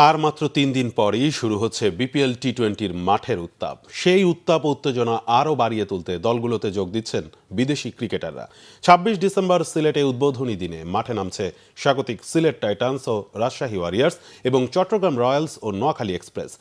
আর মাত্র ৩ দিন পরেই শুরু হচ্ছে বিপিএল টি-20-র মাঠের উত্তাপ। সেই উত্তাপ উত্তেজনা আরও বাড়িয়ে তুলতে দলগুলোতে যোগ দিচ্ছেন বিদেশি ক্রিকেটাররা। ২৬ ডিসেম্বর সিলেটে উদ্বোধনী দিনে মাঠে নামছে স্বাগতিক সিলেট টাইটান্স ও রাজশাহী ওয়ারিয়র্স এবং চট্টগ্রাম রয়্যালস ও নোয়াখালী এক্সপ্রেস।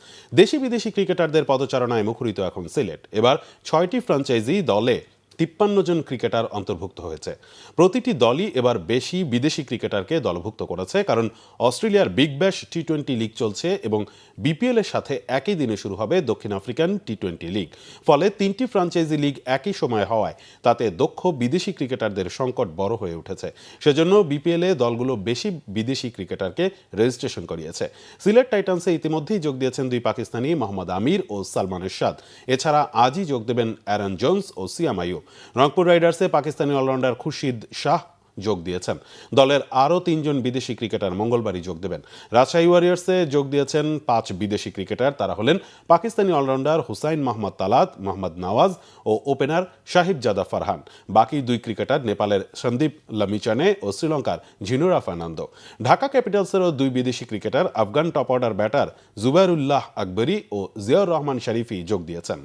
দেশি বিদেশি ক্রিকেটারদের পদচারণায় মুখরিত এখন সিলেট। এবার ৬টি ফ্র্যাঞ্চাইজি দলে ৫৩ জন ক্রিকেটার অন্তর্ভুক্ত হয়েছে। প্রতিটি দলই এবার বেশি বিদেশি ক্রিকেটারকে দলভুক্ত করেছে, কারণ অস্ট্রেলিয়ার বিগ ব্যাশ টি-20 লিগ চলছে এবং বিপিএল এর সাথে একই দিনে শুরু হবে দক্ষিণ আফ্রিকান টি-20 লিগ। ফলে ৩টি ফ্র্যাঞ্চাইজি লিগ একই সময় হওয়ায় তাতে দক্ষ বিদেশি ক্রিকেটারদের সংকট বড় হয়ে উঠেছে। সেজন্য বিপিএল এ দলগুলো বেশি বিদেশি ক্রিকেটারকে রেজিস্ট্রেশন করিয়েছে। সিলেট টাইটান্সে ইতিমধ্যেই যোগ দিয়েছেন দুই পাকিস্তানি, মোহাম্মদ আমির ও সালমান এরশাদ। এছাড়া আজই যোগ দেবেন অ্যারন জোন্স ও সিয়াম আইয়ুব। রংপুর রাইডার্সে পাকিস্তানি অলরাউন্ডার খুরশিদ শাহ যোগ দিয়েছেন। দলের আরও ৩ জন বিদেশি ক্রিকেটার মঙ্গলবারই যোগ দেবেন। রাজশাহী ওয়ারিয়র্সে যোগ দিয়েছেন ৫ বিদেশি ক্রিকেটার। তারা হলেন পাকিস্তানি অলরাউন্ডার হুসাইন মাহমুদ তালাত, মোহাম্মদ নওয়াজ ও ওপেনার সাহিবজাদা ফারহান। বাকি ২ ক্রিকেটার নেপালের সন্দীপ লামিচানে ও শ্রীলঙ্কার ঝিনুরা ফার্নান্দো। ঢাকা ক্যাপিটালসেরও ২ বিদেশি cricketer Afghan top order batter Zubairullah Akbari ও জিয়াউর রহমান শরীফি যোগ দিয়েছেন।